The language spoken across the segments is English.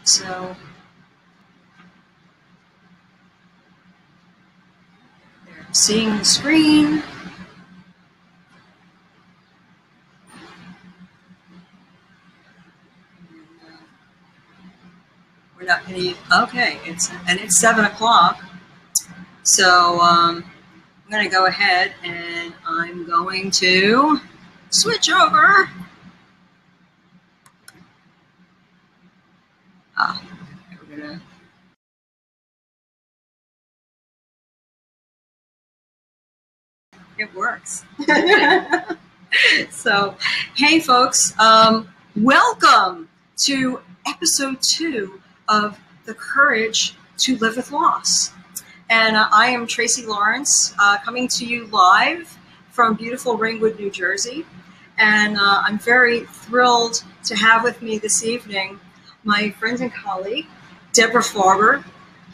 So they're seeing the screen. We're not going to, okay, it's 7 o'clock. So I'm going to go ahead and I'm going to switch over. We're going to. It works. So, hey folks, welcome to episode 2 of The Courage to Live with Loss. And I am Tracy Lawrence, coming to you live from beautiful Ringwood, New Jersey. And I'm very thrilled to have with me this evening my friend and colleague, Deborah Farber,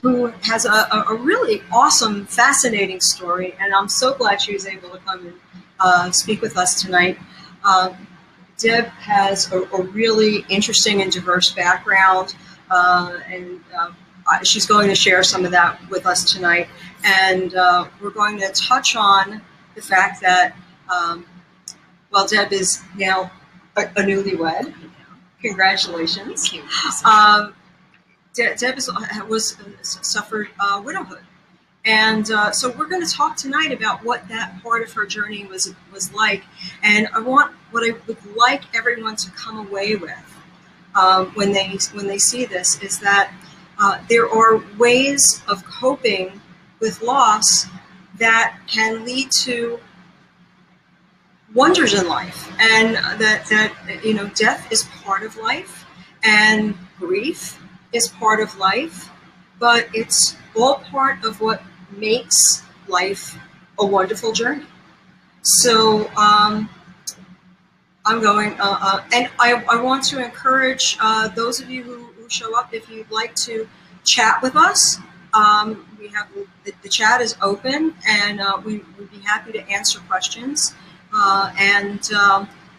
who has a really awesome, fascinating story. And I'm so glad she was able to come and speak with us tonight. Deb has a really interesting and diverse background, and she's going to share some of that with us tonight. And we're going to touch on the fact that, well, Deb is now a newlywed. Congratulations. Thank you. Deb suffered widowhood. And so we're going to talk tonight about what that part of her journey was like. And what I would like everyone to come away with when they see this is that there are ways of coping with loss that can lead to wonders in life, and that you know, death is part of life, and grief is part of life, but it's all part of what makes life a wonderful journey. So I'm going, and I want to encourage those of you who show up, if you'd like to chat with us. We have the chat is open, and we would be happy to answer questions. And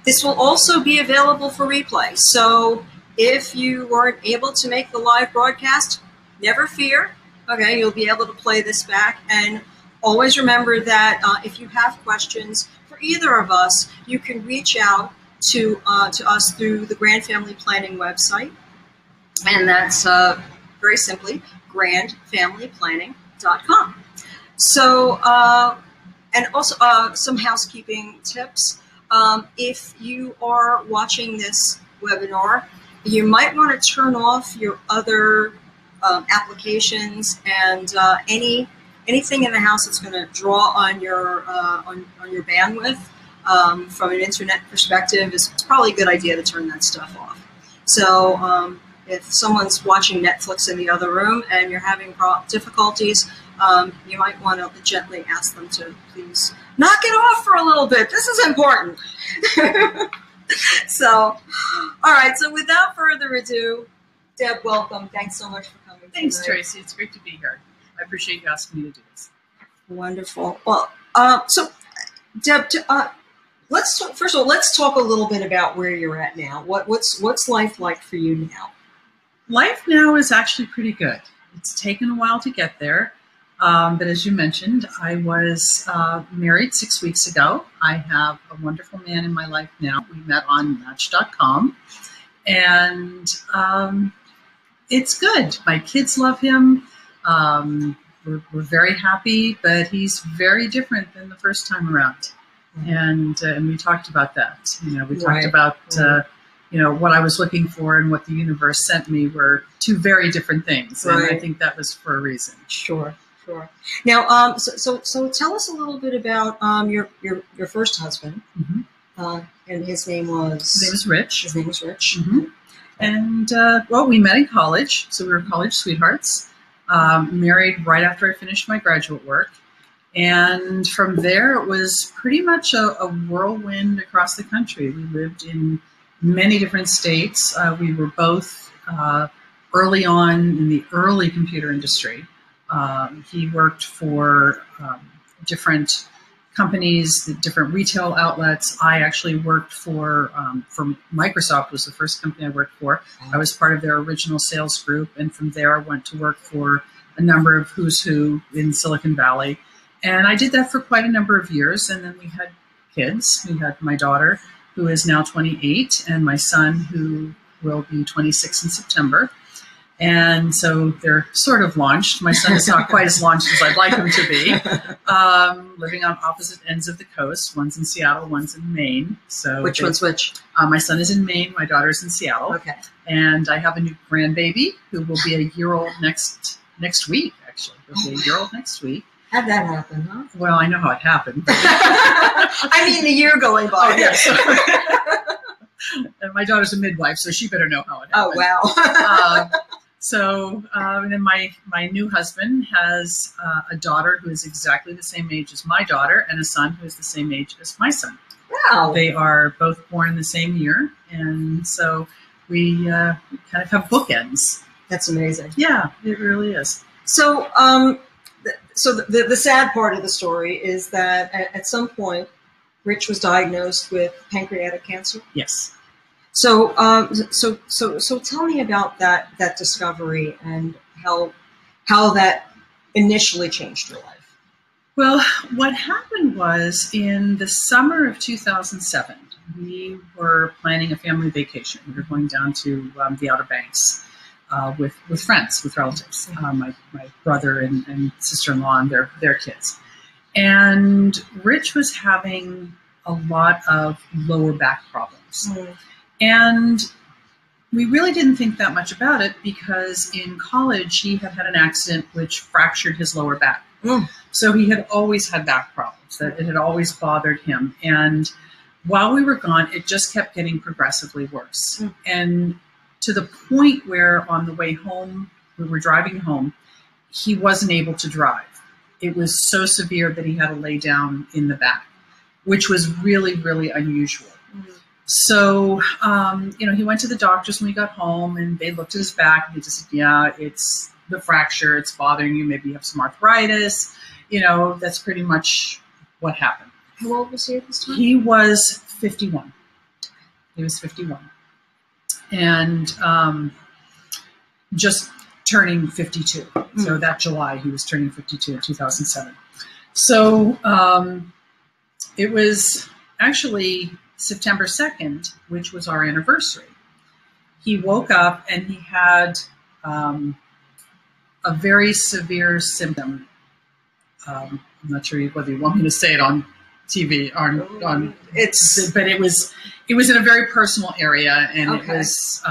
this will also be available for replay. So if you weren't able to make the live broadcast, never fear. Okay, you'll be able to play this back. And always remember that if you have questions for either of us, you can reach out to us through the Grand Family Planning website. And that's very simply grandfamilyplanning.com. So, and also some housekeeping tips. If you are watching this webinar, you might want to turn off your other applications and anything in the house that's going to draw on your bandwidth from an internet perspective. It's probably a good idea to turn that stuff off. So if someone's watching Netflix in the other room and you're having difficulties, you might want to gently ask them to please knock it off for a little bit. This is important. So, all right. So without further ado, Deb, welcome. Thanks so much for coming. Thanks, Tracy. It's great to be here. I appreciate you asking me to do this. Wonderful. Well, so Deb, let's talk, first of all, let's talk a little bit about where you're at now. What's life like for you now? Life now is actually pretty good. It's taken a while to get there. But as you mentioned, I was married 6 weeks ago. I have a wonderful man in my life now. We met on Match.com. And it's good. My kids love him. We're very happy, but he's very different than the first time around. And we talked about that. You know, we talked about you know, what I was looking for and what the universe sent me were two very different things. And I think that was for a reason. Sure. Sure. Now, so tell us a little bit about your first husband, and his name was. His name was Rich. His name was Rich. And well, we met in college, so we were college sweethearts. Married right after I finished my graduate work, and from there it was pretty much a whirlwind across the country. We lived in many different states. We were both early on in the early computer industry. He worked for different companies, the different retail outlets. I actually worked for Microsoft was the first company I worked for. I was part of their original sales group, and from there I went to work for a number of who's who in Silicon Valley. And I did that for quite a number of years, and then we had kids. We had my daughter, who is now 28, and my son, who will be 26 in September. And so they're sort of launched. My son is not quite as launched as I'd like him to be. Living on opposite ends of the coast. One's in Seattle, one's in Maine. So which one's which? My son is in Maine. My daughter's in Seattle. Okay. And I have a new grandbaby who will be a year old next week, actually. He'll be a year old next week. How'd that happen, huh? Well, I know how it happened. I mean, the year going by. Oh, yes. And my daughter's a midwife, so she better know how it happened. Oh, wow. And then my new husband has a daughter who is exactly the same age as my daughter, and a son who is the same age as my son. Wow. They are both born in the same year, and so we kind of have bookends. That's amazing. Yeah, it really is. So, the sad part of the story is that at some point, Rich was diagnosed with pancreatic cancer. Yes. So tell me about that discovery and how that initially changed your life. Well, what happened was in the summer of 2007, we were planning a family vacation. We were going down to the Outer Banks with friends, with relatives, my brother and sister-in-law and their kids. And Rich was having a lot of lower back problems. Mm. And we really didn't think that much about it because in college he had an accident which fractured his lower back. Mm. So he had always had back problems. That it had always bothered him. And while we were gone, it just kept getting progressively worse. Mm. And to the point where on the way home, we were driving home, he wasn't able to drive. It was so severe that he had to lay down in the back, which was really, really unusual. Mm-hmm. So, he went to the doctors when we got home, and they looked at his back, and they just said, yeah, it's the fracture. It's bothering you. Maybe you have some arthritis. That's pretty much what happened. How old was he at this time? He was 51. He was 51. And just turning 52. Mm-hmm. So that July, he was turning 52 in 2007. So it was actually September 2nd, which was our anniversary. He woke up and he had a very severe symptom. I'm not sure whether you want me to say it on TV. But it was in a very personal area, and okay. It was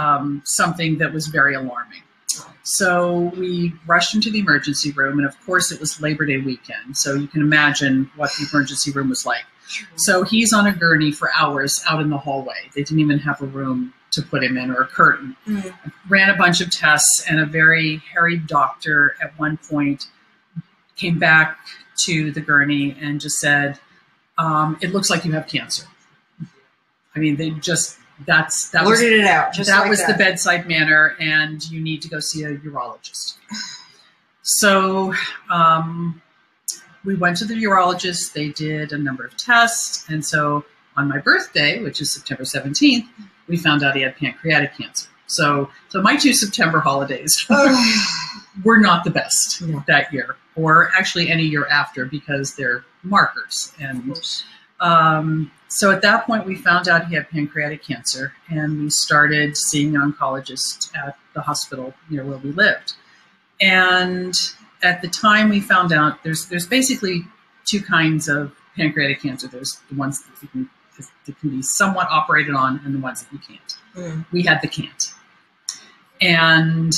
something that was very alarming. So we rushed into the emergency room, and of course it was Labor Day weekend. So you can imagine what the emergency room was like. So he's on a gurney for hours out in the hallway. They didn't even have a room to put him in or a curtain. Mm. Ran a bunch of tests, and a very harried doctor at one point came back to the gurney and just said, it looks like you have cancer. I mean, they just, that blurted it out. Just that like was that. The bedside manner, and you need to go see a urologist. So we went to the urologist. They did a number of tests. And so on my birthday, which is September 17th, we found out he had pancreatic cancer. So my 2 September holidays were not the best that year, or actually any year after, because they're markers. And so at that point, we found out he had pancreatic cancer, and we started seeing an oncologist at the hospital near where we lived. And at the time we found out there's basically 2 kinds of pancreatic cancer. There's the ones that can be somewhat operated on, and the ones that you can't. Mm. We had the can't. And,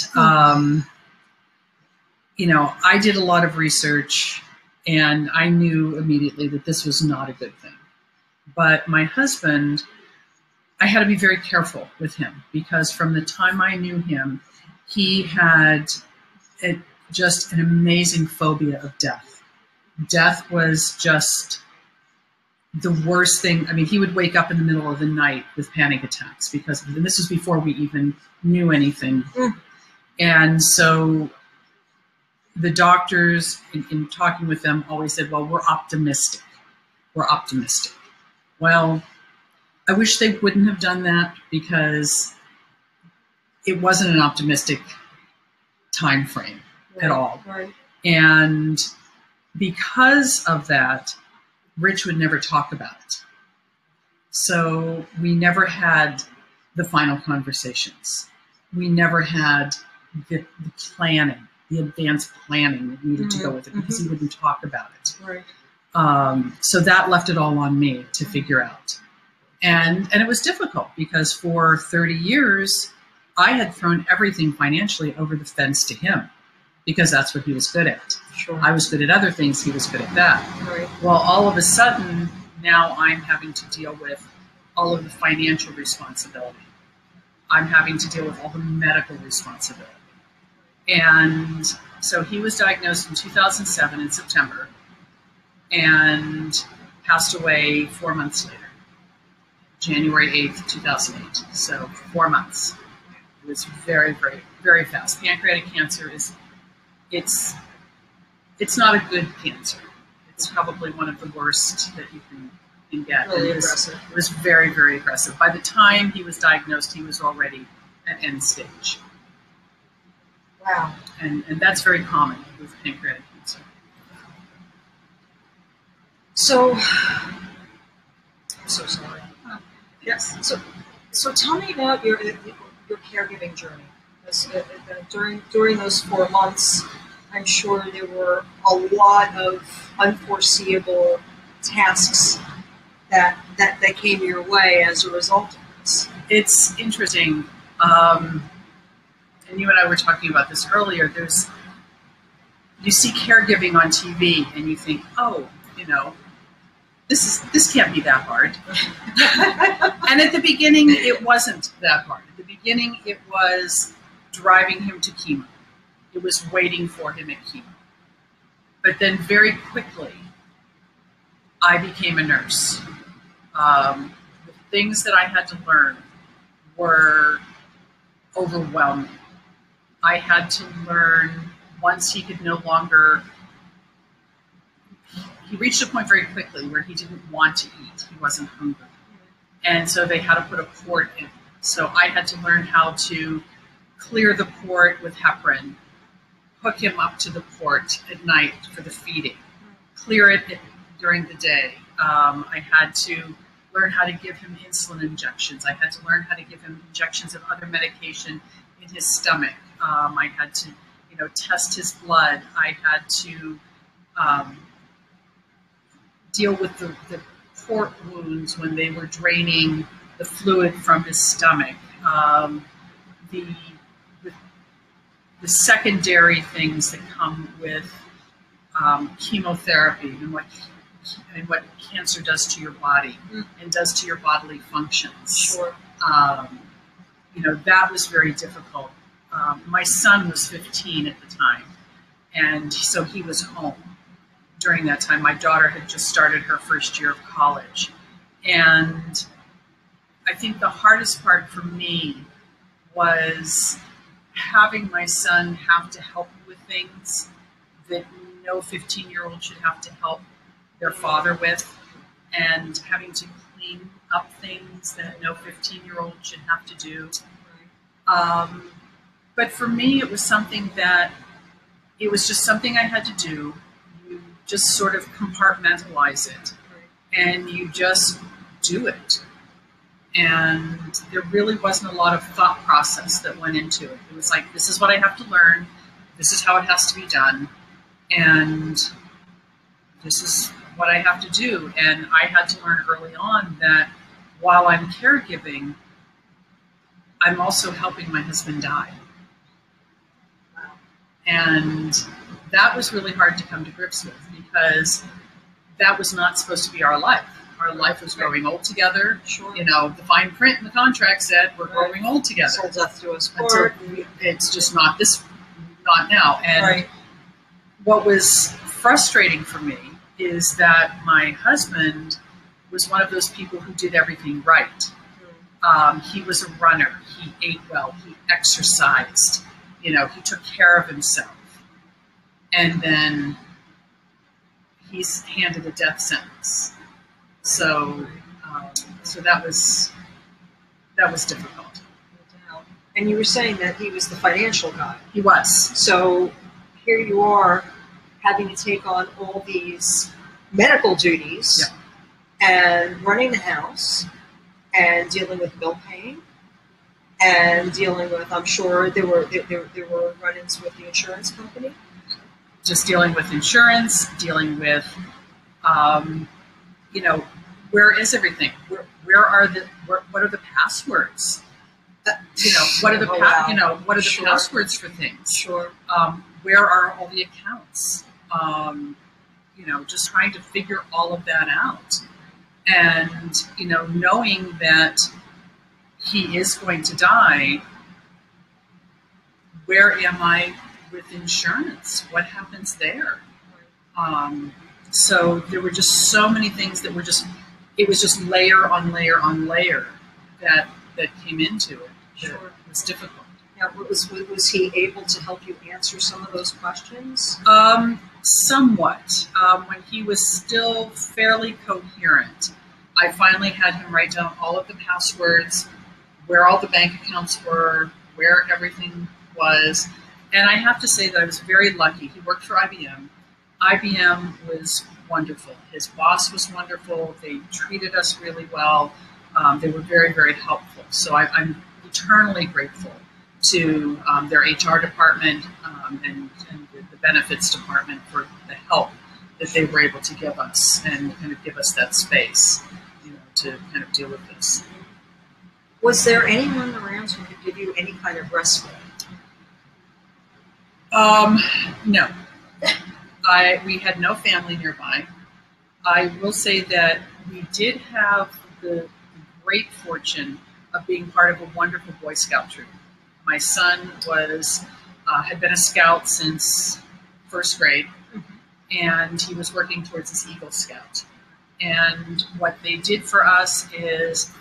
I did a lot of research, and I knew immediately that this was not a good thing. But my husband, I had to be very careful with him, because from the time I knew him, he had just an amazing phobia of death. Death was just the worst thing. I mean, he would wake up in the middle of the night with panic attacks because of it. And this was before we even knew anything. Mm. And so the doctors, in talking with them, always said, well, we're optimistic. were optimistic. Well, I wish they wouldn't have done that, because it wasn't an optimistic time frame at all. Right. And because of that, Rich would never talk about it. So we never had the final conversations. We never had the planning, the advanced planning that needed to go with it, because he wouldn't talk about it. Right. So that left it all on me to figure out. And it was difficult, because for 30 years, I had thrown everything financially over the fence to him, because that's what he was good at. Sure. I was good at other things. He was good at that. Right. Well, all of a sudden, now I'm having to deal with all of the financial responsibility. I'm having to deal with all the medical responsibility. And so he was diagnosed in 2007 in September and passed away 4 months later, January 8th, 2008. So 4 months. It was very, very, very fast. Pancreatic cancer it's not a good cancer. It's probably one of the worst that you can get. Really aggressive. It was very, very aggressive. By the time he was diagnosed, he was already at end stage. Wow. And that's very common with pancreatic cancer. So, I'm so sorry. Yes. So tell me about your caregiving journey. During those 4 months, I'm sure there were a lot of unforeseeable tasks that came your way as a result of this. It's interesting. And you and I were talking about this earlier. You see caregiving on TV and you think, oh, this can't be that hard. And at the beginning, it wasn't that hard. At the beginning, it was driving him to chemo. It was waiting for him at chemo. But then very quickly, I became a nurse. The things that I had to learn were overwhelming. I had to learn, once he could no longer, he reached a point very quickly where he didn't want to eat. He wasn't hungry. And so they had to put a port in. So I had to learn how to clear the port with heparin, hook him up to the port at night for the feeding, clear it during the day. I had to learn how to give him insulin injections. I had to learn how to give him injections of other medication in his stomach. I had to, test his blood. I had to deal with the port wounds when they were draining the fluid from his stomach. The secondary things that come with chemotherapy and what cancer does to your body and does to your bodily functions. Sure. That was very difficult. My son was 15 at the time, and so he was home during that time. My daughter had just started her first year of college. And I think the hardest part for me was having my son have to help with things that no 15-year-old should have to help their father with, and having to clean up things that no 15-year-old should have to do. But for me, it was something that, it was just something I had to do. You just sort of compartmentalize it, and you just do it. And there really wasn't a lot of thought process that went into it. It was like, this is what I have to learn. This is how it has to be done. And this is what I have to do. And I had to learn early on that while I'm caregiving, I'm also helping my husband die. And that was really hard to come to grips with, because that was not supposed to be our life. Our life was growing old together. Sure. The fine print in the contract said we're growing old together. Soul death to us. It's just not now. And what was frustrating for me is that my husband was one of those people who did everything right. He was a runner. He ate well. He exercised. He took care of himself. And then he's handed a death sentence. So, so that was difficult. And you were saying that he was the financial guy. He was. So here you are having to take on all these medical duties and running the house and dealing with bill paying and dealing with, I'm sure there were run-ins with the insurance company. Just dealing with insurance, dealing with, you know, where is everything? What are the passwords? You know, what are the what are the passwords for things? Sure. Where are all the accounts? You know, just trying to figure all of that out, and you know, knowing that he is going to die. Where am I with insurance? What happens there? So there were just so many things that were it was just layer on layer on layer that came into it. Sure. It was difficult. Now, was he able to help you answer some of those questions? Somewhat. When he was still fairly coherent, I finally had him write down all of the passwords, where all the bank accounts were, where everything was. And I have to say that I was very lucky. He worked for IBM. IBM was wonderful. His boss was wonderful. They treated us really well. They were very, very helpful. So I'm eternally grateful to their HR department and the benefits department for the help that they were able to give us and kind of give us that space, you know, to kind of deal with this. Was there anyone around who could give you any kind of respite? No. We had no family nearby. I will say that we did have the great fortune of being part of a wonderful Boy Scout troop. My son had been a scout since first grade, and he was working towards his Eagle Scout. And what they did for us is,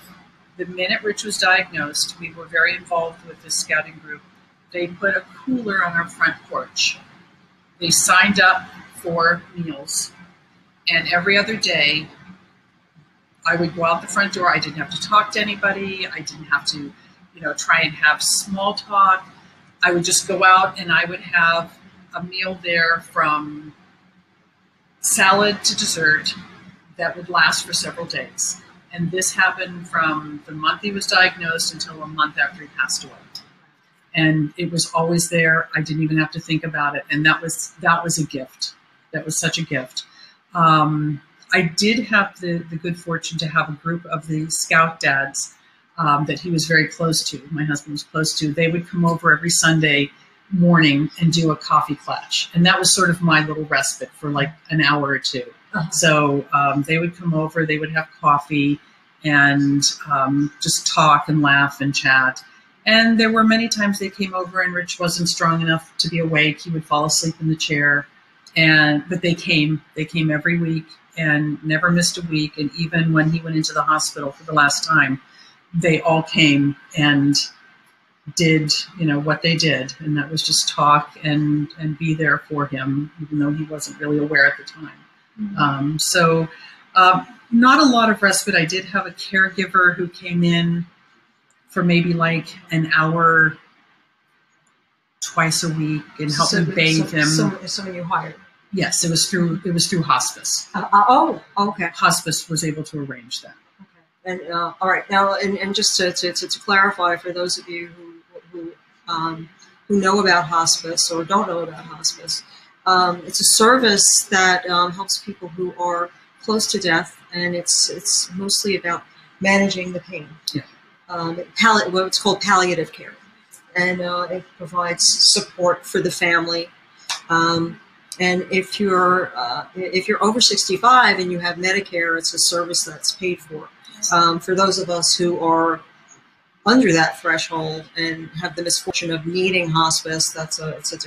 the minute Rich was diagnosed, we were very involved with this scouting group. They put a cooler on our front porch. They signed up for meals, and every other day, I would go out the front door. I didn't have to talk to anybody. I didn't have to, you know, try and have small talk. I would just go out and I would have a meal there, from salad to dessert, that would last for several days. And this happened from the month he was diagnosed until a month after he passed away. And it was always there. I didn't even have to think about it. And that was a gift. That was such a gift. I did have the good fortune to have a group of the scout dads that he was very close to, my husband was close to. They would come over every Sunday morning and do a coffee clutch. And that was sort of my little respite for like an hour or two. Uh-huh. So they would come over, they would have coffee and just talk and laugh and chat. And there were many times they came over and Rich wasn't strong enough to be awake. He would fall asleep in the chair. But they came every week and never missed a week. And even when he went into the hospital for the last time, they all came and did, you know, what they did. And that was just talk and be there for him, even though he wasn't really aware at the time. Mm-hmm. Not a lot of respite. I did have a caregiver who came in for maybe like an hour twice a week and helped me bathe him. Someone you hired? Yes, it was through Hospice. Oh, okay. Hospice was able to arrange that. Okay. And all right, now, and just to clarify for those of you who know about hospice or don't know about hospice, it's a service that helps people who are close to death, and it's mostly about managing the pain. Yeah. What's called palliative care, and it provides support for the family. And if you're over 65 and you have Medicare, it's a service that's paid for. For those of us who are under that threshold and have the misfortune of needing hospice, it's a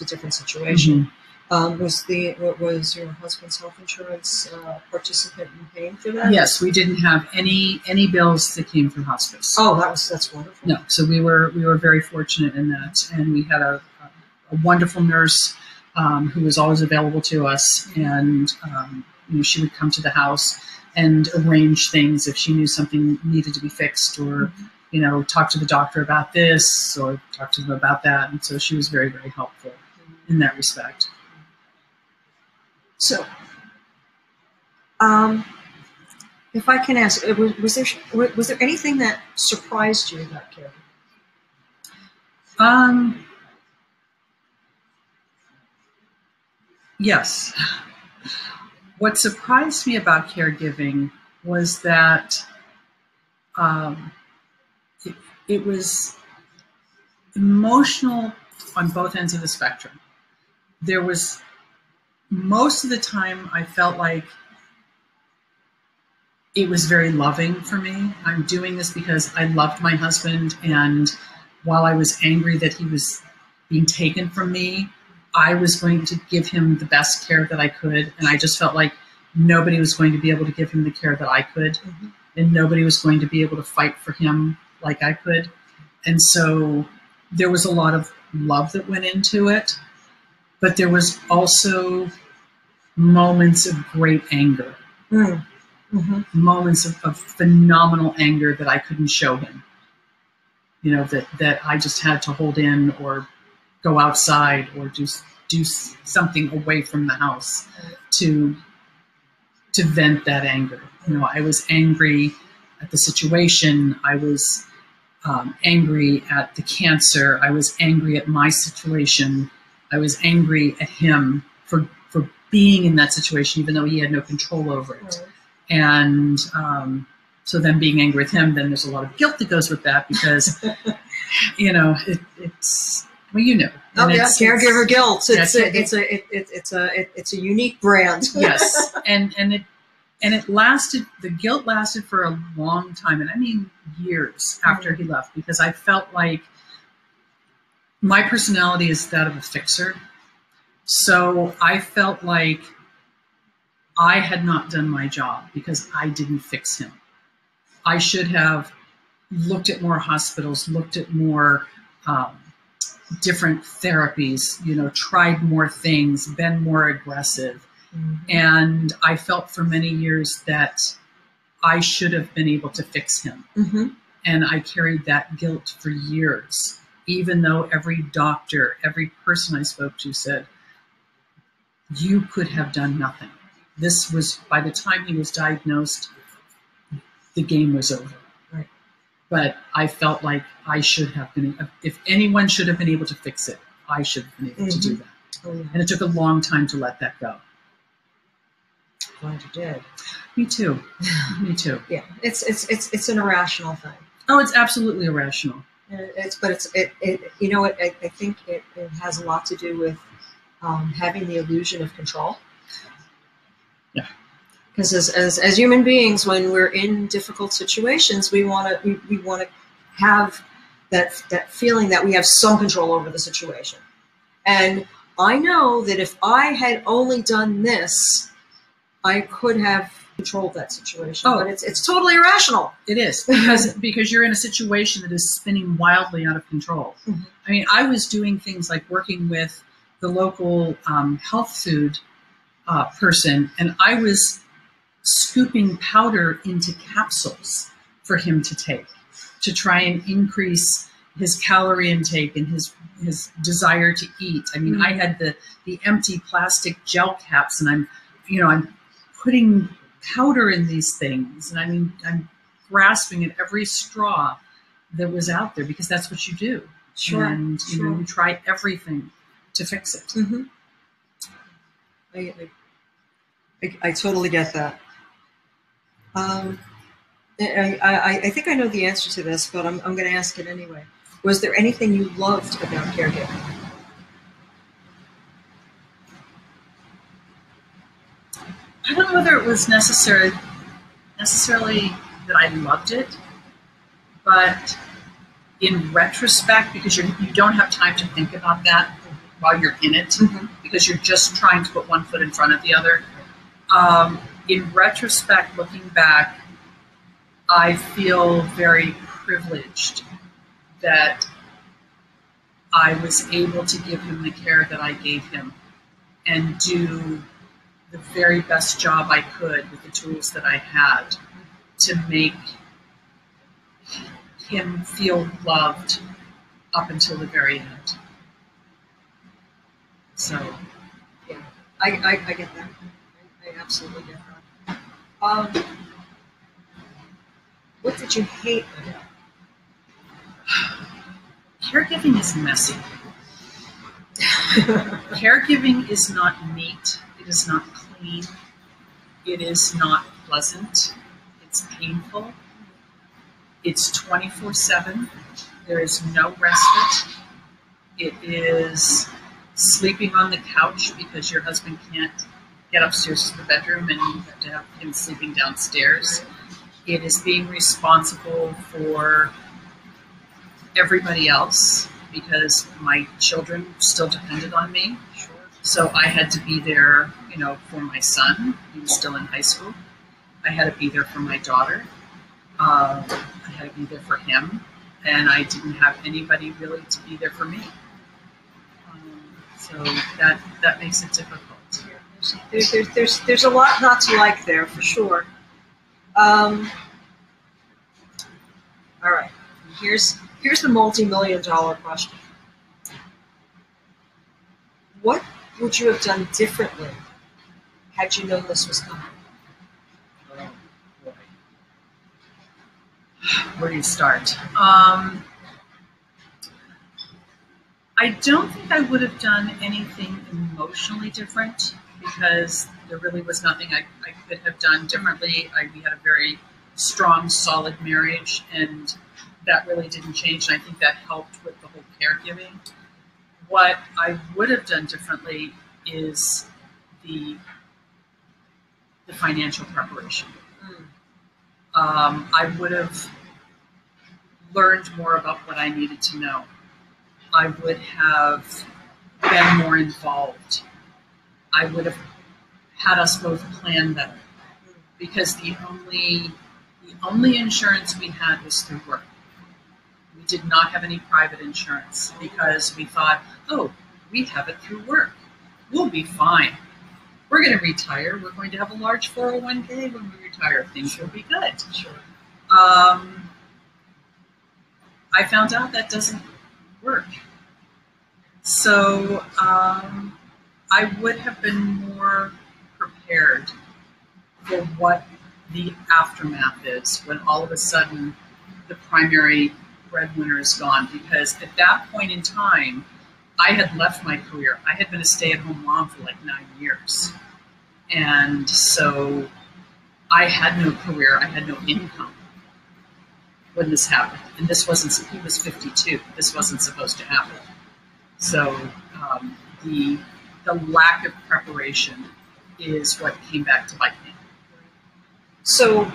different situation. Mm-hmm. Was your husband's health insurance participant in paying for that? Yes, we didn't have any bills that came through hospice. Oh, that's wonderful. No, so we were very fortunate in that, and we had a wonderful nurse who was always available to us, and you know, she would come to the house and arrange things if she knew something needed to be fixed, or, you know, talk to the doctor about this or talk to them about that. And so she was very, very helpful in that respect. So, if I can ask, was there anything that surprised you about caregiving? Yes. What surprised me about caregiving was that it was emotional on both ends of the spectrum. There was, most of the time I felt like it was very loving for me. I'm doing this because I loved my husband, and while I was angry that he was being taken from me, I was going to give him the best care that I could, and I just felt like nobody was going to be able to give him the care that I could, and nobody was going to be able to fight for him like I could. And so there was a lot of love that went into it, but there was also moments of great anger, moments of phenomenal anger that I couldn't show him, you know, that I just had to hold in or go outside or just do something away from the house to vent that anger. You know, I was angry at the situation. I was angry at the cancer. I was angry at my situation. I was angry at him for being in that situation, even though he had no control over it. And so then being angry with him, then there's a lot of guilt that goes with that, because, you know, it's, well, you know. Oh yeah, caregiver guilt. It's a unique brand. Yes, and it lasted. The guilt lasted for a long time, and I mean years after he left, because I felt like my personality is that of a fixer. So I felt like I had not done my job because I didn't fix him. I should have looked at more hospitals, looked at more different therapies, you know, tried more things, been more aggressive. And I felt for many years that I should have been able to fix him. And I carried that guilt for years, even though every doctor, every person I spoke to said, you could have done nothing. This was, by the time he was diagnosed, the game was over. Right. But I felt like I should have been, if anyone should have been able to fix it, I should have been able to do that. And it took a long time to let that go. Glad you did. Me too. Me too. Yeah, it's an irrational thing. Oh, it's absolutely irrational. You know what? I think it has a lot to do with having the illusion of control. Yeah. Because as human beings, when we're in difficult situations, we want to have that feeling that we have some control over the situation. And I know that if I had only done this, I could have controlled that situation. But it's totally irrational. It is, because you're in a situation that is spinning wildly out of control. I mean, I was doing things like working with the local health food person, and I was scooping powder into capsules for him to take to try and increase his calorie intake and his desire to eat. I mean, I had the empty plastic gel caps, and I'm putting powder in these things, and I'm grasping at every straw that was out there, because that's what you do. Sure. And you try everything to fix it. I totally get that. I think I know the answer to this, but I'm going to ask it anyway. Was there anything you loved about caregiving? I don't know whether it was necessarily that I loved it, but in retrospect, because you don't have time to think about that while you're in it, because you're just trying to put one foot in front of the other. In retrospect, looking back, I feel very privileged that I was able to give him the care that I gave him and do the very best job I could with the tools that I had to make him feel loved up until the very end. So, yeah, I get that. I absolutely get that. What did you hate about it? Caregiving is messy. Caregiving is not neat. It is not clean. It is not pleasant. It's painful. It's 24/7. There is no respite. It is sleeping on the couch because your husband can't get upstairs to the bedroom and you have to have him sleeping downstairs. It is being responsible for everybody else because my children still depended on me. Sure. So I had to be there, for my son. He was still in high school. I had to be there for my daughter. I had to be there for him. And I didn't have anybody really to be there for me. So that makes it difficult. There's a lot not to like there, for sure. All right. Here's the multi-million-dollar question. What would you have done differently had you known this was coming? Oh, boy. Where do you start? I don't think I would have done anything emotionally different because there really was nothing I could have done differently. We had a very strong, solid marriage, and that really didn't change, and I think that helped with the whole caregiving. What I would have done differently is the financial preparation. I would have learned more about what I needed to know. I would have been more involved. I would have had us both plan better because the only insurance we had was through work. We did not have any private insurance because we thought, oh, we have it through work. We'll be fine. We're going to retire. We're going to have a large 401k when we retire. Things will be good. Sure. I found out that doesn't work. So I would have been more prepared for what the aftermath is when all of a sudden the primary breadwinner is gone, because at that point in time, I had left my career. I had been a stay-at-home mom for like 9 years. And so I had no career. I had no income when this happened. And this wasn't, he was 52. This wasn't supposed to happen. So the lack of preparation is what came back to bite me. So,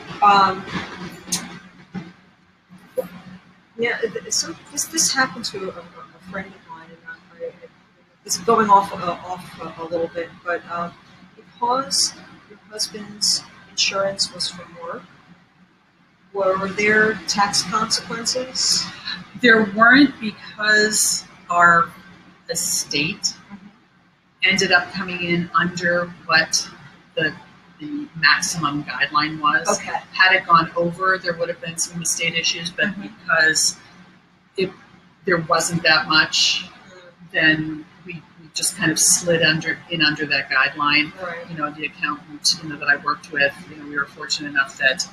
yeah, so this happened to a friend of mine, and it's going off a little bit, but because your husband's insurance was from work, were there tax consequences? There weren't, because our estate ended up coming in under what the maximum guideline was. Okay. Had it gone over, there would have been some estate issues, but because there wasn't that much, then we just kind of slid under that guideline. Right. The accountant that I worked with, we were fortunate enough that,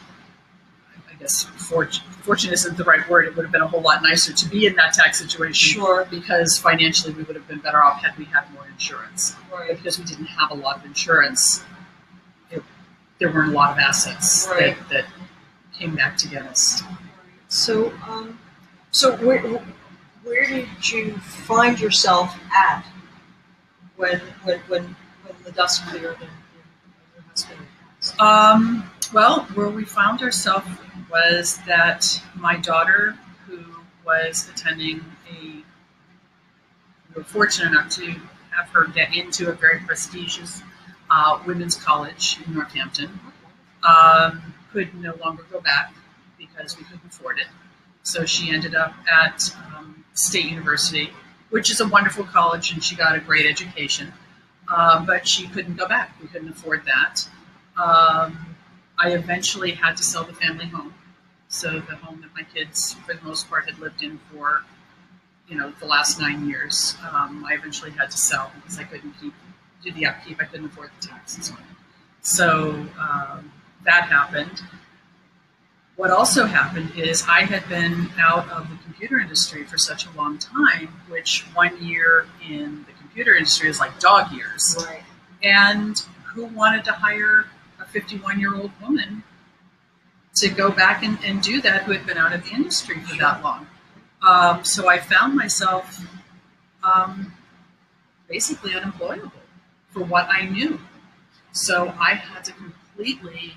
I guess fortunate isn't the right word. It would have been a whole lot nicer to be in that tax situation. Sure. Because financially we would have been better off had we had more insurance. Right. But because we didn't have a lot of insurance, there weren't a lot of assets right. that came back to get us. So, where did you find yourself at when the dust cleared and your husband passed? Well, where we found ourselves was that my daughter, who was attending we were fortunate enough to have her get into a very prestigious women's college in Northampton, could no longer go back because we couldn't afford it. So she ended up at State University, which is a wonderful college, and she got a great education. but she couldn't go back. We couldn't afford that. I eventually had to sell the family home. So the home that my kids, for the most part, had lived in for, the last 9 years, I eventually had to sell because I couldn't do the upkeep. I couldn't afford the taxes on it. So that happened. What also happened is I had been out of the computer industry for such a long time, which 1 year in the computer industry is like dog years. Right. And who wanted to hire a 51-year-old woman to go back and do that who had been out of the industry for that long? So I found myself basically unemployable for what I knew. So I had to completely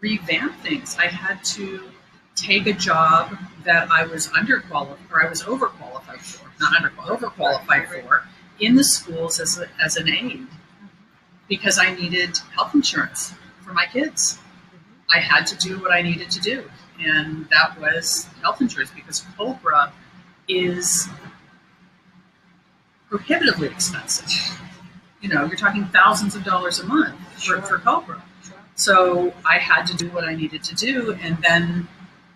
revamp things. I had to take a job that I was overqualified for, not underqualified, overqualified for in the schools as an aide because I needed health insurance for my kids. I had to do what I needed to do, and that was health insurance because COBRA is prohibitively expensive. You're talking thousands of dollars a month for COBRA. So I had to do what I needed to do, and then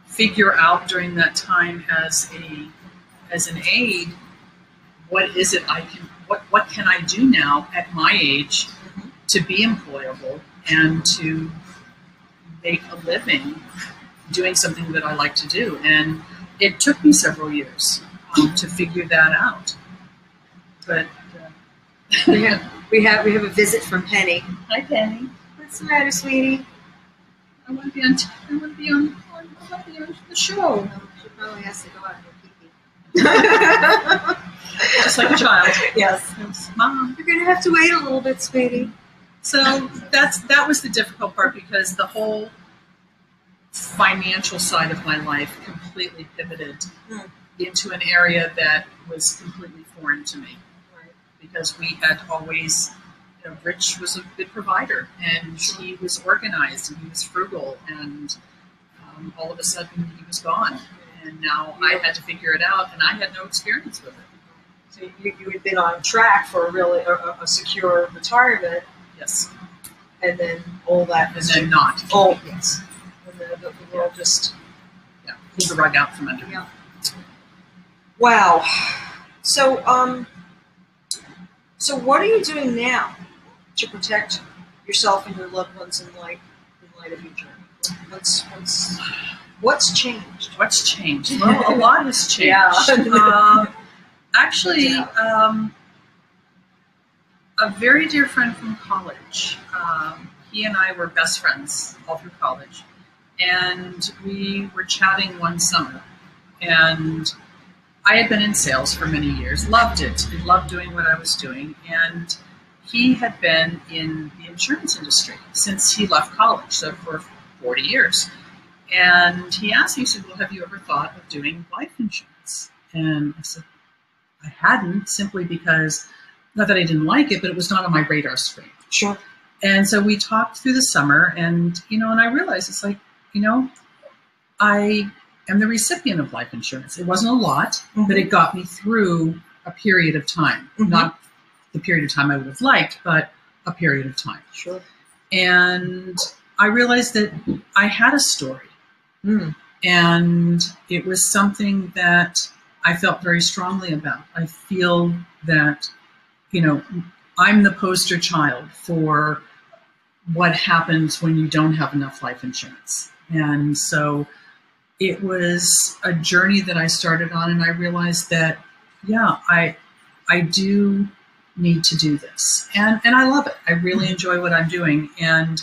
figure out during that time as an aide, what can I do now at my age to be employable and to make a living doing something that I like to do. And it took me several years to figure that out. But we have a visit from Penny. Hi, Penny. What's the matter, sweetie? I want to be on the show. She probably has to go out and pee-pee. Just like a child. Yes. Mom, you're gonna have to wait a little bit, sweetie. So that was the difficult part because the whole financial side of my life completely pivoted into an area that was completely foreign to me. Right. Because we had always, Rich was a good provider and he was organized and he was frugal, and all of a sudden he was gone. And now I had to figure it out, and I had no experience with it. So you had been on track for a secure retirement. Yes. And then all that. And then not. Oh, yes. And then the world just pulled the rug out from under me. Yeah. Wow. So, so what are you doing now to protect yourself and your loved ones in light of your journey? What's changed? What's changed? Well, a lot has changed. Yeah. Actually, a very dear friend from college, he and I were best friends all through college, and we were chatting one summer, and I had been in sales for many years, loved it, and loved doing what I was doing, and he had been in the insurance industry since he left college, so for 40 years. And he asked me, he said, well, have you ever thought of doing life insurance? And I said, I hadn't, simply because, not that I didn't like it, but it was not on my radar screen. Sure. And so we talked through the summer, and, and I realized it's like, I am the recipient of life insurance. It wasn't a lot, but it got me through a period of time. Not the period of time I would have liked, but a period of time. Sure. And I realized that I had a story. And it was something that I felt very strongly about. I feel that, I'm the poster child for what happens when you don't have enough life insurance. And so it was a journey that I started on, and I realized that, I do need to do this. And I love it. I really enjoy what I'm doing. And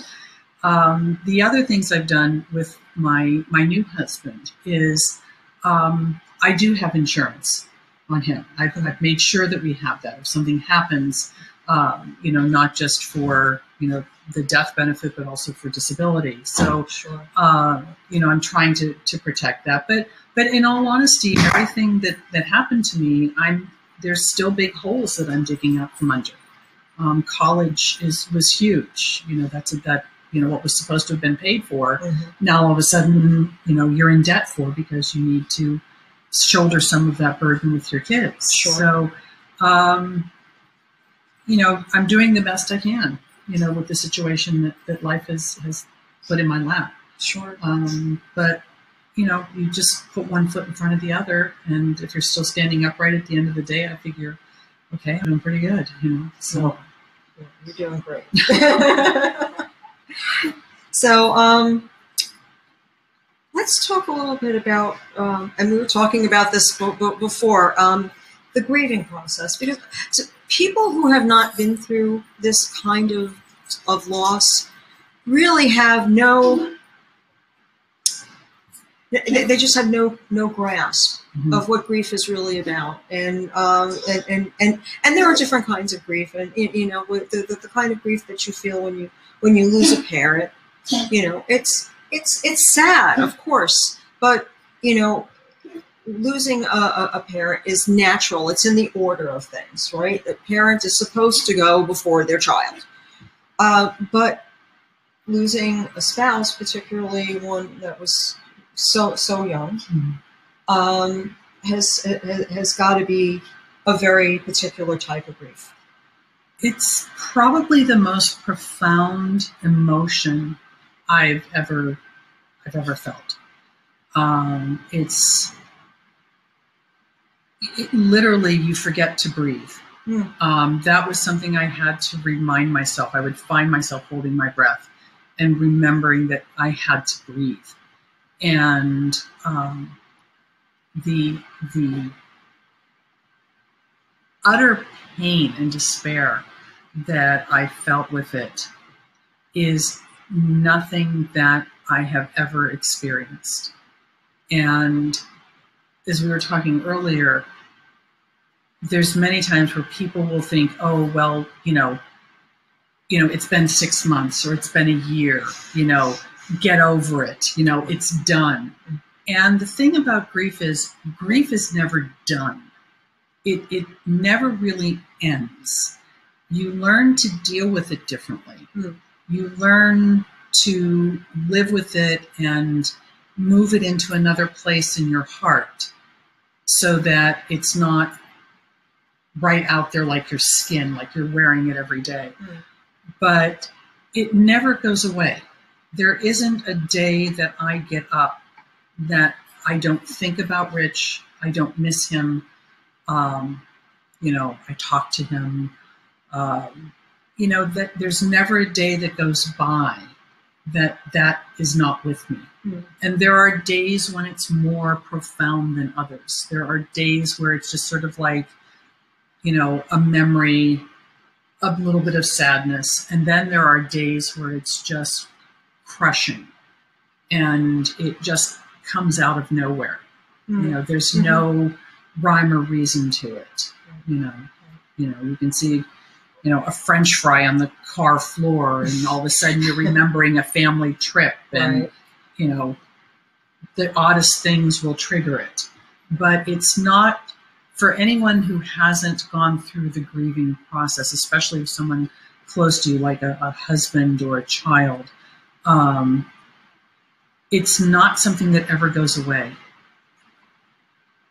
the other things I've done with my new husband is I do have insurance on him. I've made sure that we have that. If something happens, not just for, the death benefit, but also for disability. So, I'm trying to protect that. But in all honesty, everything that happened to me, there's still big holes that I'm digging out from under. College was huge. What was supposed to have been paid for, now all of a sudden, you're in debt for because you need to shoulder some of that burden with your kids. Sure. So I'm doing the best I can, with the situation that life has put in my lap. Sure. But, you just put one foot in front of the other. And if you're still standing upright at the end of the day, I figure, okay, I'm doing pretty good, so. Yeah, you're doing great. So, let's talk a little bit about, and we were talking about this before, the grieving process, because people who have not been through this kind of loss really have they just have no grasp of what grief is really about, and there are different kinds of grief, and the kind of grief that you feel when you lose a parent, it's sad, of course, but losing a parent is natural. It's in the order of things, right? The parent is supposed to go before their child, but losing a spouse, particularly one that was so young, has got to be a very particular type of grief. It's probably the most profound emotion I've ever felt. It literally, you forget to breathe. That was something I had to remind myself. I would find myself holding my breath and remembering that I had to breathe. And the utter pain and despair that I felt with it is nothing that I have ever experienced. And as we were talking earlier, there's many times where people will think, oh, well, it's been 6 months or it's been a year, get over it, it's done. And the thing about grief is never done. It never really ends. You learn to deal with it differently. You learn to live with it and move it into another place in your heart so that it's not right out there like your skin, like you're wearing it every day. But it never goes away. There isn't a day that I get up that I don't think about Rich. I don't miss him. I talk to him. That there's never a day that goes by that is not with me. And there are days when it's more profound than others. There are days where it's just sort of like, a memory, a little bit of sadness. And then there are days where it's just crushing and it just comes out of nowhere. There's no rhyme or reason to it. You can see, a French fry on the car floor and all of a sudden you're remembering a family trip and, the oddest things will trigger it. But it's not, for anyone who hasn't gone through the grieving process, especially with someone close to you, like a husband or a child, it's not something that ever goes away.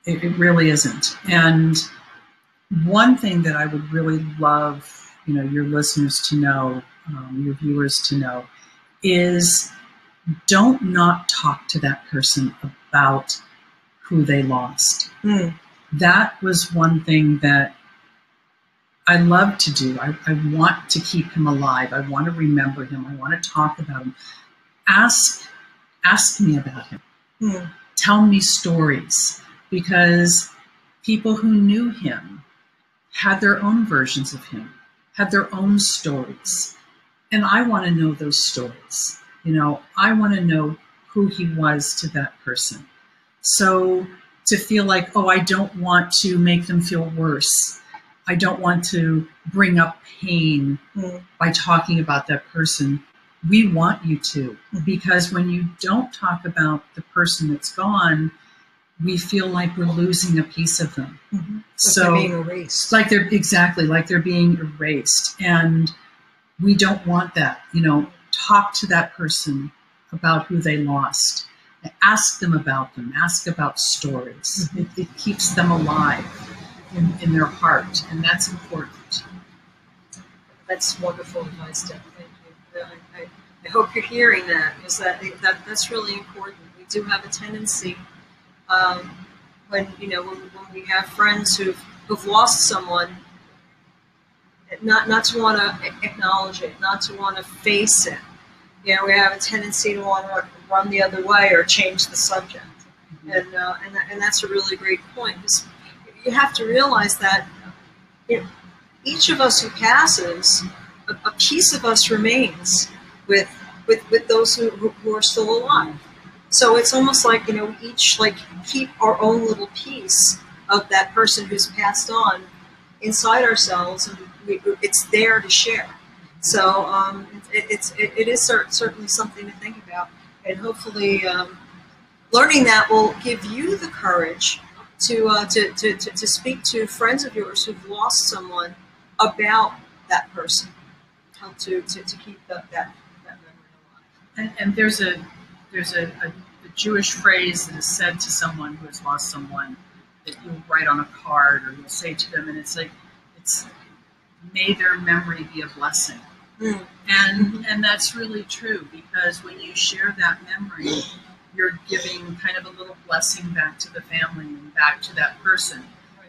It really isn't. And one thing that I would really love, your listeners to know, your viewers to know, is don't not talk to that person about who they lost. That was one thing that I love to do. I want to keep him alive. I want to remember him. I want to talk about him. Ask me about him. Tell me stories, because people who knew him had their own versions of him, had their own stories. And I want to know those stories. I want to know who he was to that person. So to feel like, oh, I don't want to make them feel worse. I don't want to bring up pain by talking about that person. We want you to, because when you don't talk about the person that's gone, we feel like we're losing a piece of them. So they're being erased. Like they're being erased. And we don't want that. Talk to that person about who they lost. Ask them about them. Ask about stories. It keeps them alive in their heart, and that's important. That's wonderful advice, Deb. Thank you. I hope you're hearing that, because that's really important. We do have a tendency, when we have friends who've lost someone, not to want to acknowledge it, not to want to face it. We have a tendency to want to run the other way or change the subject, and that's a really great point. You have to realize that each of us who passes, a piece of us remains with those who are still alive. So it's almost like we each keep our own little piece of that person who's passed on inside ourselves, and it's there to share. So it is certainly something to think about, and hopefully learning that will give you the courage to speak to friends of yours who've lost someone about that person, how to keep that memory alive. And there's a Jewish phrase that is said to someone who has lost someone that you'll write on a card or you'll say to them, and it's may their memory be a blessing. Mm. And that's really true, because when you share that memory, you're giving kind of a little blessing back to the family and back to that person.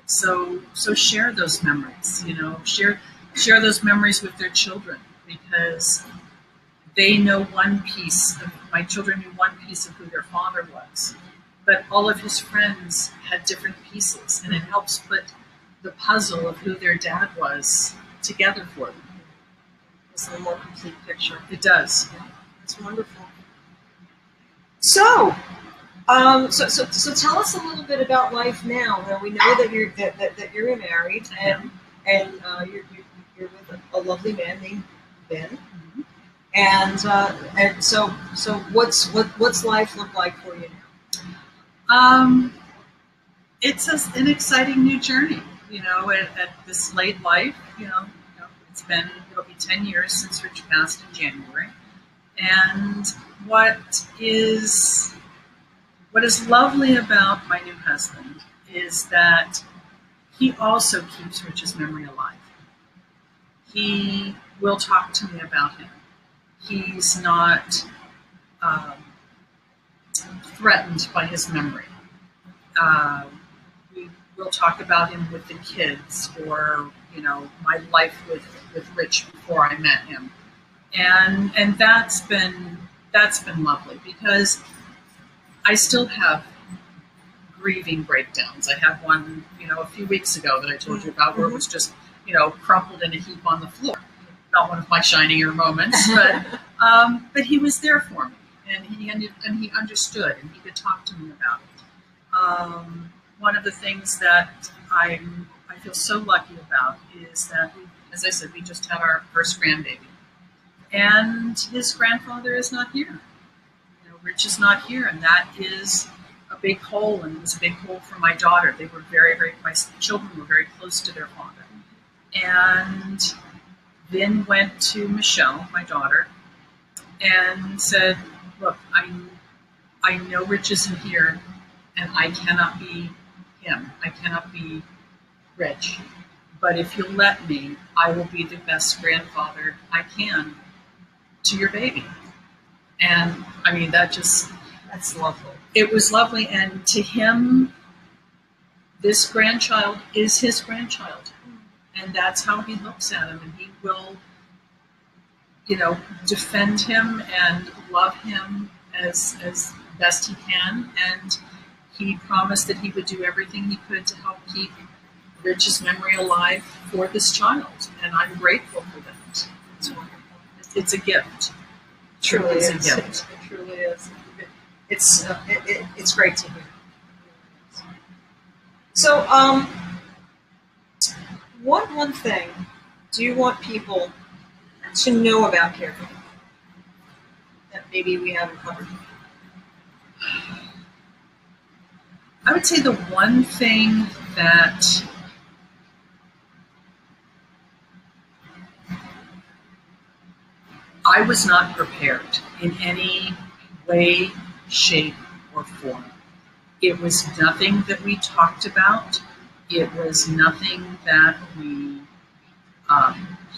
So share those memories, share those memories with their children, because they know my children knew one piece of who their father was, but all of his friends had different pieces, and it helps put the puzzle of who their dad was together for them. It's a more complete picture. It does. Yeah, it's wonderful. So tell us a little bit about life now. Now we know that you're married, and you're with a lovely man named Ben. Mm-hmm. And so what's life look like for you now? It's an exciting new journey. At this late life, it'll be 10 years since Rich passed in January. And what is lovely about my new husband is that he also keeps Rich's memory alive. He will talk to me about him. He's not threatened by his memory. We'll talk about him with the kids, or my life with Rich before I met him, and that's been lovely, because I still have grieving breakdowns. I had one a few weeks ago that I told you about, where it was just crumpled in a heap on the floor. Not one of my shinier moments, but he was there for me, and he understood, and he could talk to me about it. One of the things that I feel so lucky about is that, as I said, we just had our first grandbaby, and his grandfather is not here. Rich is not here, and that is a big hole, and it was a big hole for my daughter. They were my children were very close to their father. And Vin went to Michelle, my daughter, and said, look, I know Rich isn't here, and I cannot be him. I cannot be Rich. But if you'll let me, I will be the best grandfather I can to your baby. And that's lovely. It was lovely. And to him, this grandchild is his grandchild. And that's how he looks at him. And he will, defend him and love him as best he can. And he promised that he would do everything he could to help keep Rich's memory alive for this child. And I'm grateful for that. It's wonderful. It's a gift. Truly is. A gift. It truly is. It's great to hear. So, what one thing do you want people to know about caregiving that maybe we haven't covered? I would say the one thing that I was not prepared in any way, shape, or form. It was nothing that we talked about. It was nothing that we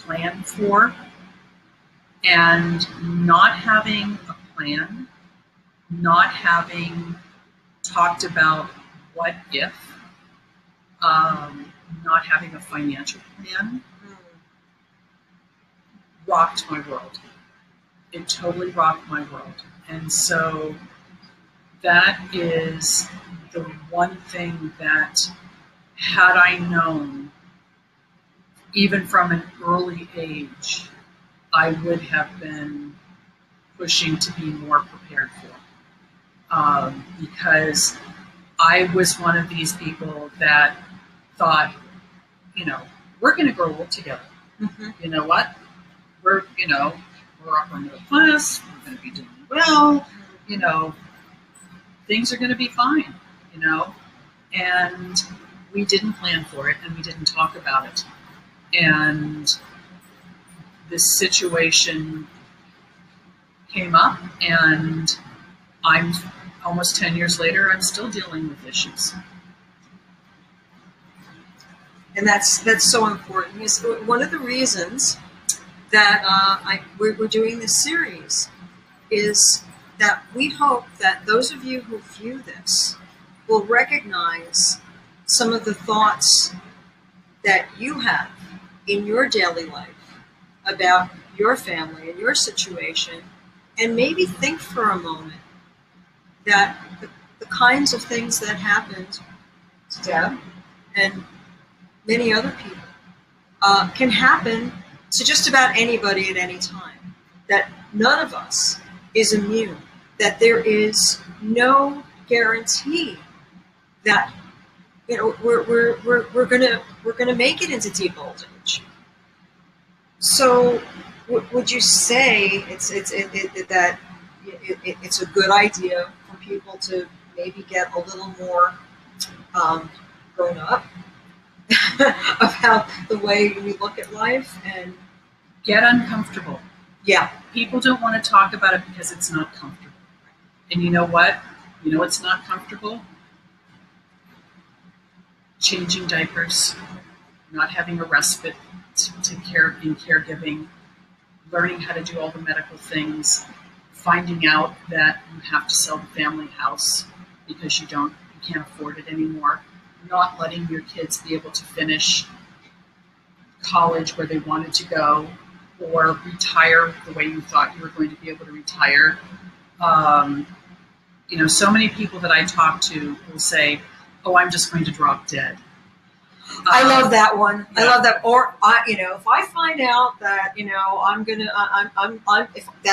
plan for, and not having a plan, not having talked about what if, not having a financial plan, rocked my world. It totally rocked my world. And so that is the one thing that, had I known, even from an early age, I would have been pushing to be more prepared for. Because I was one of these people that thought, we're going to grow old together. Mm-hmm. You know what? We're upper middle class. We're going to be doing well. Things are going to be fine. And we didn't plan for it, and we didn't talk about it. And this situation came up, and I'm almost 10 years later, I'm still dealing with issues. And that's so important. Is one of the reasons that we're doing this series is that we hope that those of you who view this will recognize some of the thoughts that you have in your daily life about your family and your situation, and maybe think for a moment that the kinds of things that happened to Deb and many other people can happen to just about anybody at any time, that none of us is immune, that there is no guarantee that we're gonna make it into deep old age. So would you say that it's a good idea for people to maybe get a little more grown up about the way we look at life and get uncomfortable? Yeah. People don't want to talk about it because it's not comfortable. And you know what? It's not comfortable? Changing diapers, not having a respite in caregiving, learning how to do all the medical things, finding out that you have to sell the family house because you can't afford it anymore, not letting your kids be able to finish college where they wanted to go, or retire the way you thought you were going to be able to retire. So many people that I talk to will say, "Oh, I'm just going to drop dead." I love that one. Yeah. I love that. Or if I find out that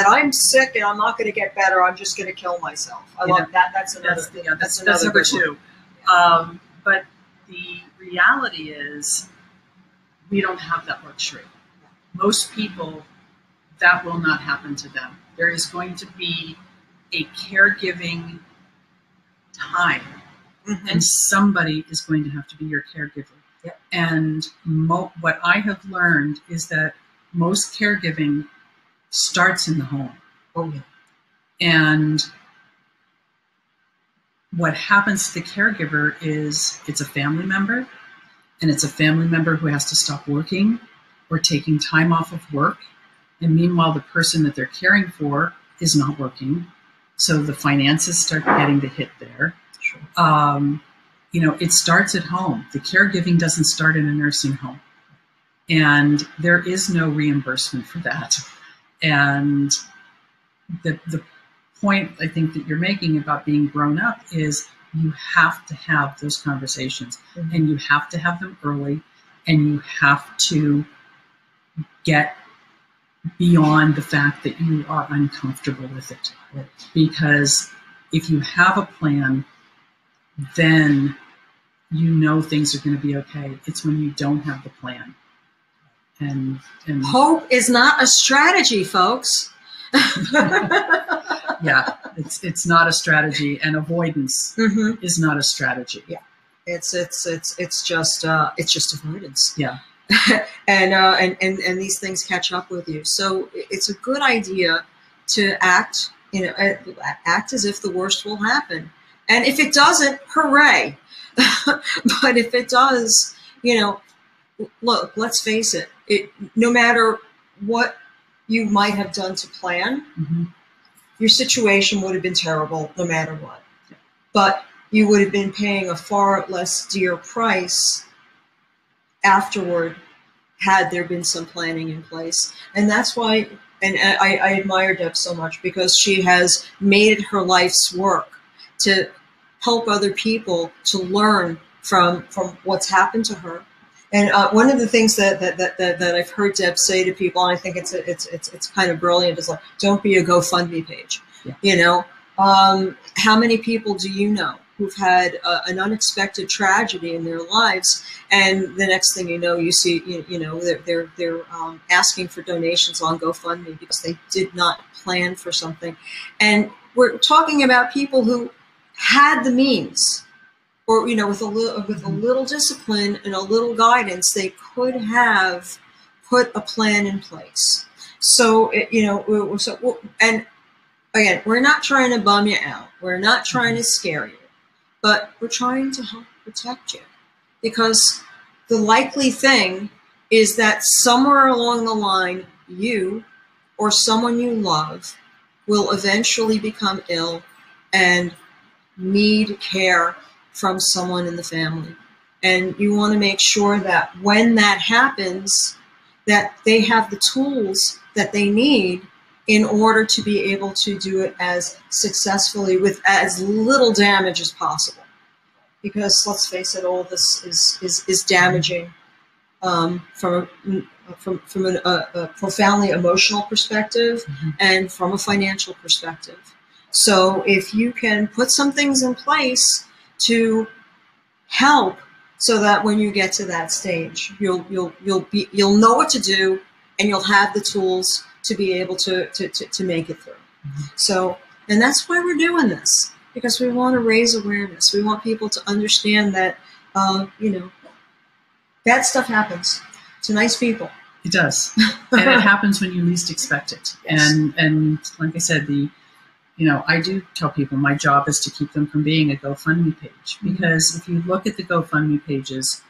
I'm sick and I'm not going to get better, I'm just going to kill myself. I love that. That's number two. But the reality is, we don't have that luxury. Most people, that will not happen to them. There is going to be a caregiving time, mm-hmm. and somebody is going to have to be your caregiver. Yep. And what I have learned is that most caregiving starts in the home. Oh, yeah. And what happens to the caregiver is it's a family member, and it's a family member who has to stop working or taking time off of work. And meanwhile, the person that they're caring for is not working. So the finances start getting the hit there. Sure. It starts at home. The caregiving doesn't start in a nursing home. And there is no reimbursement for that. And the point I think that you're making about being grown up is you have to have those conversations, mm-hmm. and you have to have them early, and you have to get beyond the fact that you are uncomfortable with it. Right. Because if you have a plan, then things are going to be okay. It's when you don't have the plan. And hope is not a strategy, folks. Yeah, it's not a strategy, and avoidance mm-hmm. is not a strategy. Yeah, it's just avoidance. Yeah, and these things catch up with you. So it's a good idea to act as if the worst will happen, and if it doesn't, hooray! But if it does, look, let's face it, no matter what you might have done to plan, your situation would have been terrible no matter what. But you would have been paying a far less dear price afterward had there been some planning in place. And that's why, and I admire Debs so much, because she has made it her life's work to help other people to learn from what's happened to her. And one of the things that I've heard Debs say to people, and I think it's kind of brilliant, is like, don't be a GoFundMe page. Yeah. You know, how many people do you know who've had an unexpected tragedy in their lives, and the next thing you know, you see, you know, they're asking for donations on GoFundMe because they did not plan for something. And we're talking about people who had the means, or, you know, with a little discipline and a little guidance, they could have put a plan in place. So, you know, and again, we're not trying to bum you out. We're not trying to scare you. But we're trying to help protect you, because the likely thing is that somewhere along the line, you or someone you love will eventually become ill and need care from someone in the family. And you want to make sure that when that happens, that they have the tools that they need in order to be able to do it as successfully with as little damage as possible. Because let's face it, all this is damaging from a profoundly emotional perspective and from a financial perspective. So if you can put some things in place to help, so that when you get to that stage, you'll know what to do, and you'll have the tools to be able to make it through. So, and that's why we're doing this, because we want to raise awareness. We want people to understand that, you know, bad stuff happens to nice people. It does, and it happens when you least expect it. Yes. And like I said, you know, I do tell people my job is to keep them from being a GoFundMe page, because if you look at the GoFundMe pages,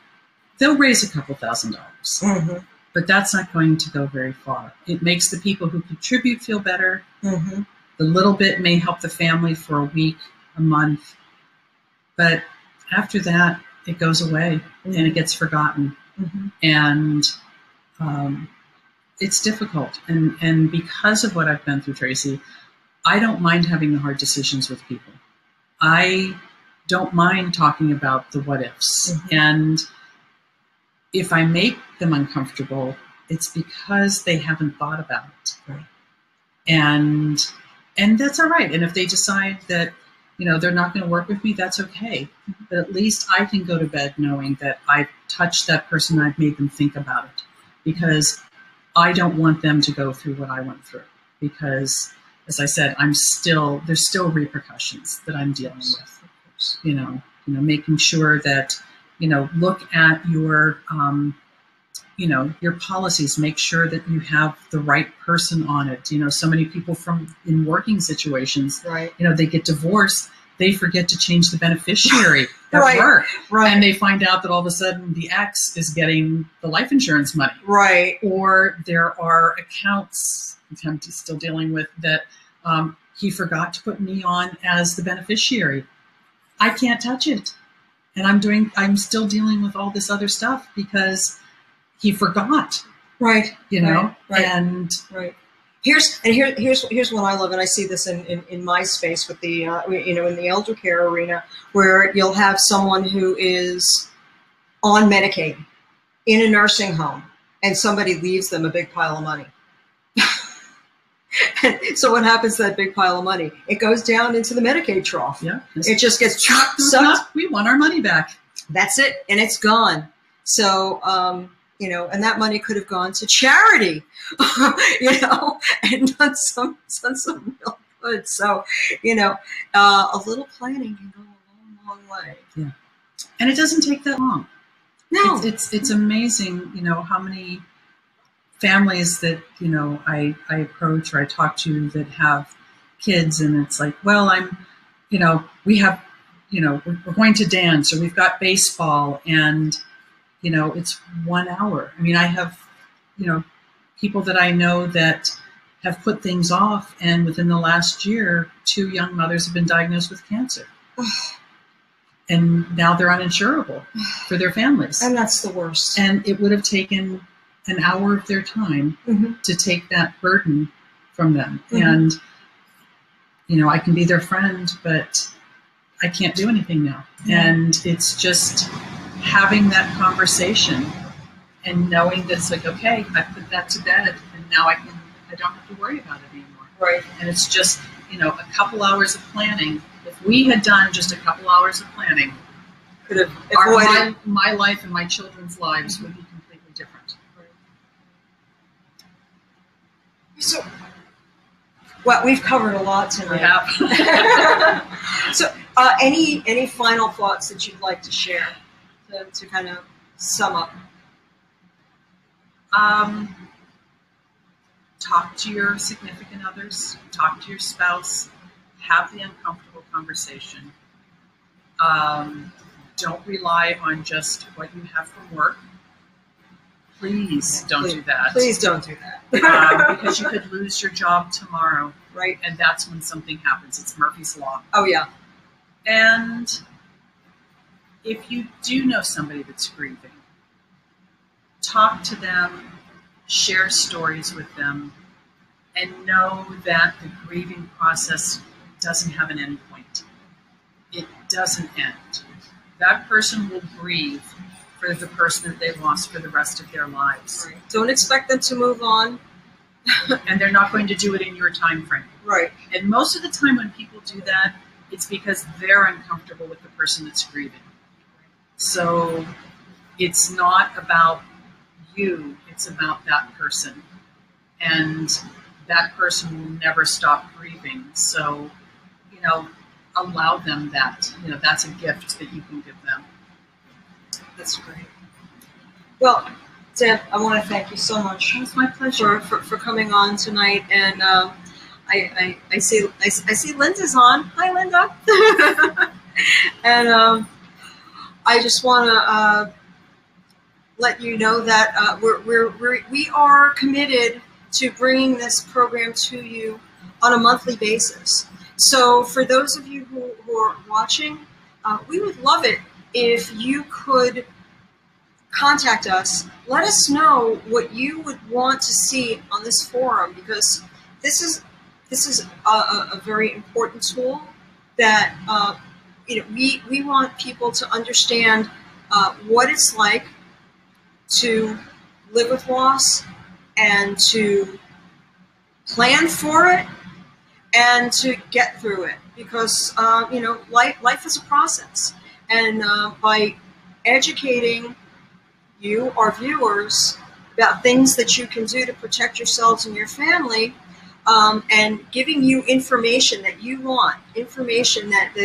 they'll raise a couple $1,000s. But that's not going to go very far. It makes the people who contribute feel better. The little bit may help the family for a week, a month. But after that, it goes away and it gets forgotten. And it's difficult. And because of what I've been through, Tracy, I don't mind having the hard decisions with people. I don't mind talking about the what ifs. And if I make them uncomfortable, it's because they haven't thought about it. Right. And that's all right. And if they decide that, you know, they're not going to work with me, that's okay. But at least I can go to bed knowing that I've touched that person, I've made them think about it. Because I don't want them to go through what I went through. Because, as I said, there's still repercussions that I'm dealing with. You know, making sure that, you know, look at your, you know, your policies, make sure that you have the right person on it. You know, so many people in working situations, right, you know, they get divorced, they forget to change the beneficiary at work. Right. And they find out that all of a sudden the ex is getting the life insurance money. Right. Or there are accounts, I'm still dealing with, that he forgot to put me on as the beneficiary. I can't touch it. And I'm still dealing with all this other stuff because he forgot. Right. You know? Right. And here's what I love, and I see this in my space with the you know, in the elder care arena, where you'll have someone who is on Medicaid in a nursing home, and somebody leaves them a big pile of money. So what happens to that big pile of money? It goes down into the Medicaid trough. Yeah. It just gets sucked. We want our money back. That's it. And it's gone. So, you know, and that money could have gone to charity, you know, and done some real good. So, you know, a little planning can go a long, long way. Yeah. And it doesn't take that long. No. It's amazing, you know, how many families that, you know, I approach or I talk to that have kids, and it's like, well, you know, we have, you know, we're going to dance, or we've got baseball, and it's 1 hour. I mean, I have, people that I know that have put things off, and within the last year, 2 young mothers have been diagnosed with cancer. And now they're uninsurable for their families. And that's the worst. And it would have taken an hour of their time to take that burden from them. And, I can be their friend, but I can't do anything now. And it's just having that conversation and knowing that it's like, okay, I put that to bed, and now I don't have to worry about it anymore. Right. And it's just, a couple hours of planning. If we had done just a couple hours of planning, could have avoided my life and my children's lives would be completely different. So, well, we've covered a lot tonight. We have. So, any final thoughts that you'd like to share to kind of sum up? Talk to your significant others. Talk to your spouse. Have the uncomfortable conversation. Don't rely on just what you have from work. Please don't do that. Please don't do that. Because you could lose your job tomorrow. Right. And that's when something happens. It's Murphy's Law. Oh, yeah. And if you do know somebody that's grieving, talk to them, share stories with them, and know that the grieving process doesn't have an end point. It doesn't end. That person will grieve for the person that they lost for the rest of their lives. Right. Don't expect them to move on. And they're not going to do it in your time frame. Right. And most of the time when people do that, it's because they're uncomfortable with the person that's grieving. So it's not about you, it's about that person. And that person will never stop grieving. So, allow them that. That's a gift that you can give them. That's great. Well, Deb, I want to thank you so much. It's my pleasure for coming on tonight. And I see Linda's on. Hi, Linda. And I just want to let you know that we are committed to bringing this program to you on a monthly basis. So for those of you who are watching, we would love it if you could contact us. Let us know what you would want to see on this forum, because this is a very important tool that we want people to understand what it's like to live with loss and to plan for it and to get through it, because life is a process, and by educating you, our viewers, about things that you can do to protect yourselves and your family, and giving you information that you want, information that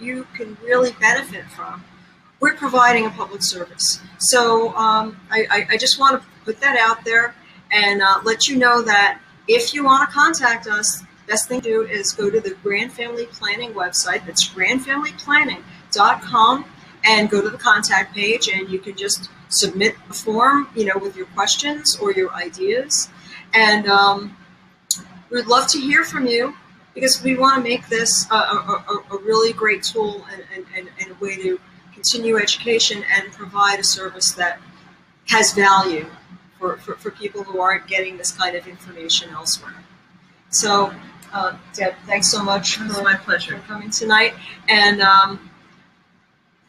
you can really benefit from, we're providing a public service. So I just want to put that out there and let you know that if you want to contact us, best thing to do is go to the Grand Family Planning website. That's grandfamilyplanning.com, and go to the contact page, and you can just submit a form, with your questions or your ideas. And we'd love to hear from you, because we want to make this a really great tool and a way to continue education and provide a service that has value for people who aren't getting this kind of information elsewhere. So, Deb, thanks so much for coming tonight, and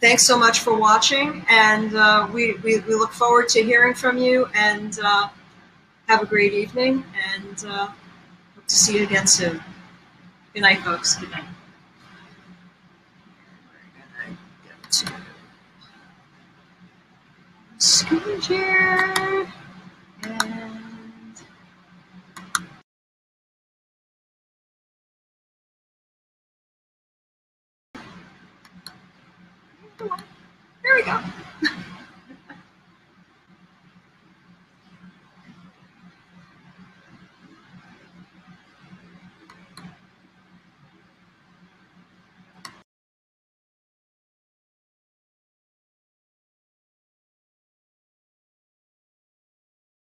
thanks so much for watching. And we look forward to hearing from you. And have a great evening, and hope to see you again soon. Good night, folks. Good night. We're gonna get to screen share and. There we go.